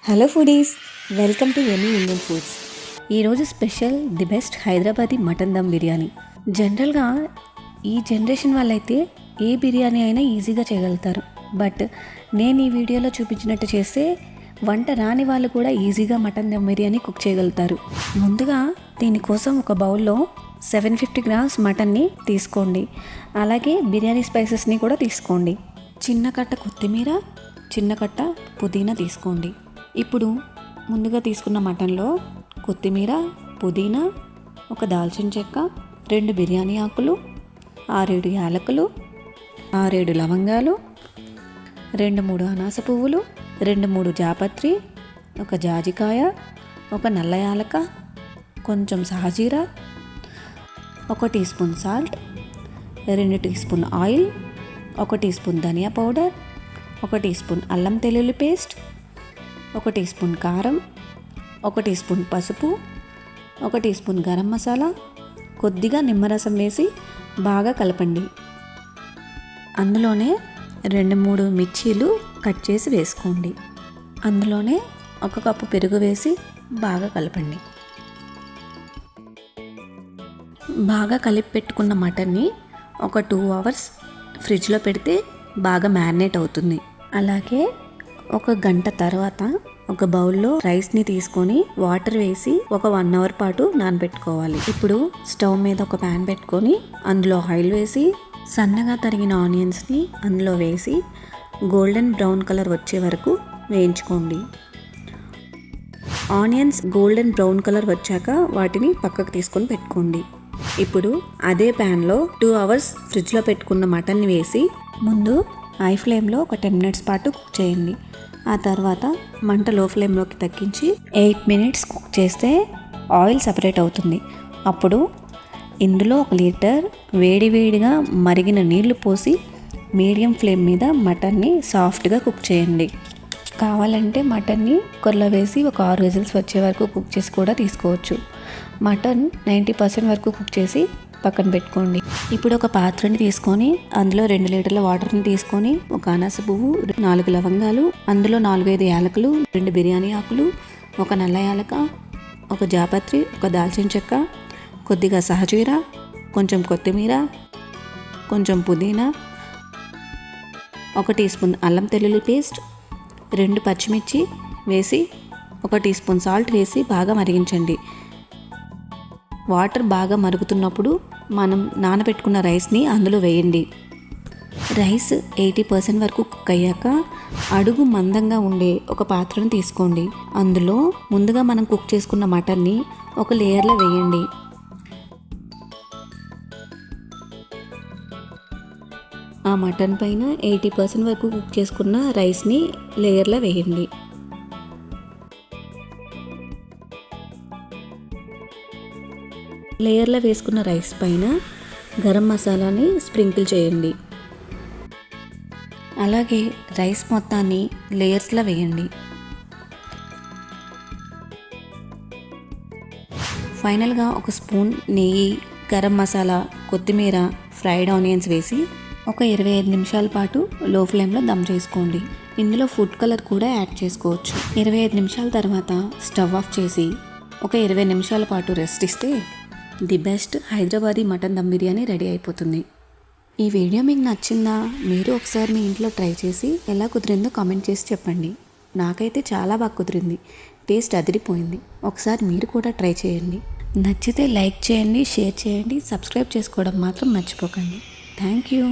Hello foodies, welcome to any Indian foods. ఈరోజు special the best Hyderabadi mutton dum biryani. జనరల్గా ఈ generation వాళ్ళైతే ఏ బిర్యానీ అయినా ఈజీగా చేయగలుగుతారు. బట్ నేను ఈ వీడియోలో చూపించినట్టు చేస్తే వంట రాని వాళ్ళు కూడా ఈజీగా మటన్ దమ్ బిర్యానీ కుక్ చేయగలుగుతారు. ముందుగా దీనికోసం ఒక బౌల్లో 750 గ్రామ్స్ మటన్ని తీసుకోండి. అలాగే బిర్యానీ స్పైసెస్ని కూడా తీసుకోండి. చిన్న కట్ట కొత్తిమీర, చిన్న కట్ట పుదీనా తీసుకోండి. ఇప్పుడు ముందుగా తీసుకున్న మటన్లో కొత్తిమీర, పుదీనా, ఒక దాల్చిన చెక్క, 2 బిర్యానీ ఆకులు, 6-7 యాలకులు, 6-7 లవంగాలు, 2-3 అనాస పువ్వులు, 2-3 జాపత్రి, ఒక జాజికాయ, ఒక నల్ల యాలక, కొంచెం సాజీరా, 1 teaspoon salt, 2 teaspoon oil, 1 teaspoon ధనియా పౌడర్, 1 టీ స్పూన్ అల్లం వెల్లుల్లి పేస్ట్, 1 టీ స్పూన్ కారం, 1 టీ స్పూన్ పసుపు, 1 టీ స్పూన్ గరం మసాలా, కొద్దిగా నిమ్మరసం వేసి బాగా కలపండి. అందులోనే 2-3 మిర్చీలు కట్ చేసి వేసుకోండి. అందులోనే 1 కప్పు పెరుగు వేసి బాగా కలపండి. బాగా కలిపి పెట్టుకున్న మటన్ని ఒక 2 అవర్స్ ఫ్రిడ్జ్లో పెడితే బాగా మ్యారినేట్ అవుతుంది. అలాగే 1 గంట తర్వాత ఒక బౌల్లో రైస్ని తీసుకొని వాటర్ వేసి ఒక 1 అవర్ పాటు నానబెట్టుకోవాలి. ఇప్పుడు స్టవ్ మీద ఒక ప్యాన్ పెట్టుకొని అందులో ఆయిల్ వేసి సన్నగా తరిగిన ఆనియన్స్ని అందులో వేసి గోల్డెన్ బ్రౌన్ కలర్ వచ్చే వరకు వేయించుకోండి. ఆనియన్స్ గోల్డెన్ బ్రౌన్ కలర్ వచ్చాక వాటిని పక్కకు తీసుకొని పెట్టుకోండి. ఇప్పుడు అదే ప్యాన్లో 2 అవర్స్ ఫ్రిడ్జ్లో పెట్టుకున్న మటన్ని వేసి ముందు హై ఫ్లేమ్లో ఒక 10 మినిట్స్ పాటు కుక్ చేయండి. ఆ తర్వాత మంట లో ఫ్లేమ్లోకి తగ్గించి 8 మినిట్స్ కుక్ చేస్తే ఆయిల్ సపరేట్ అవుతుంది. అప్పుడు ఇందులో 1 లీటర్ వేడివేడిగా మరిగిన నీళ్లు పోసి మీడియం ఫ్లేమ్ మీద మటన్ని సాఫ్ట్గా కుక్ చేయండి. కావాలంటే మటన్ని కుక్కర్లో వేసి ఒక 6 విజిల్స్ వచ్చే వరకు కుక్ చేసి కూడా తీసుకోవచ్చు. మటన్ 90% వరకు కుక్ చేసి పక్కన పెట్టుకోండి. ఇప్పుడు ఒక పాత్రని తీసుకొని అందులో 2 లీటర్ల వాటర్ని తీసుకొని ఒక అనాస పువ్వు, 4 లవంగాలు, అందులో 4-5 యాలకులు, 2 బిర్యానీ ఆకులు, ఒక నల్ల యాలక, ఒక జాపత్రి, ఒక దాల్చిన చెక్క, కొద్దిగా సహజీరా, కొంచెం కొత్తిమీర, కొంచెం పుదీనా, 1 టీ స్పూన్ అల్లం వెల్లుల్లి పేస్ట్, 2 పచ్చిమిర్చి వేసి 1 టీ స్పూన్ సాల్ట్ వేసి బాగా మరిగించండి. వాటర్ బాగా మరుగుతున్నప్పుడు మనం నానబెట్టుకున్న రైస్ని అందులో వేయండి. రైస్ 80% వరకు కుక్ అయ్యాక అడుగు మందంగా ఉండే ఒక పాత్రను తీసుకోండి. అందులో ముందుగా మనం కుక్ చేసుకున్న మటన్ని ఒక లేయర్లో వేయండి. ఆ మటన్ పైన 80% వరకు కుక్ చేసుకున్న రైస్ని లేయర్లో వేయండి. లేయర్లో వేసుకున్న రైస్ పైన గరం మసాలాని స్ప్రింకిల్ చేయండి. అలాగే రైస్ మొత్తాన్ని లేయర్స్లో వేయండి. ఫైనల్గా 1 స్పూన్ నెయ్యి, గరం మసాలా, కొత్తిమీర, ఫ్రైడ్ ఆనియన్స్ వేసి ఒక 25 నిమిషాల పాటు లో ఫ్లేమ్లో దమ్ చేసుకోండి. ఇందులో ఫుడ్ కలర్ కూడా యాడ్ చేసుకోవచ్చు. 25 నిమిషాల తర్వాత స్టవ్ ఆఫ్ చేసి ఒక 20 నిమిషాల పాటు రెస్ట్ ఇస్తే the best Hyderabadi mutton dum biryani ready అయిపోతుంది. ఈ వీడియో మీకు నచ్చిందా? మీరు ఒకసారి మీ ఇంట్లో ట్రై చేసి ఎలా కుదిరిందో కామెంట్ చేసి చెప్పండి. నాకైతే చాలా బాగా కుదిరింది. టేస్ట్ అదిరిపోయింది. ఒకసారి మీరు కూడా ట్రై చేయండి. నచ్చితే లైక్ చేయండి, షేర్ చేయండి, సబ్స్క్రైబ్ చేసుకోవడం మాత్రం మర్చిపోకండి. Thank you.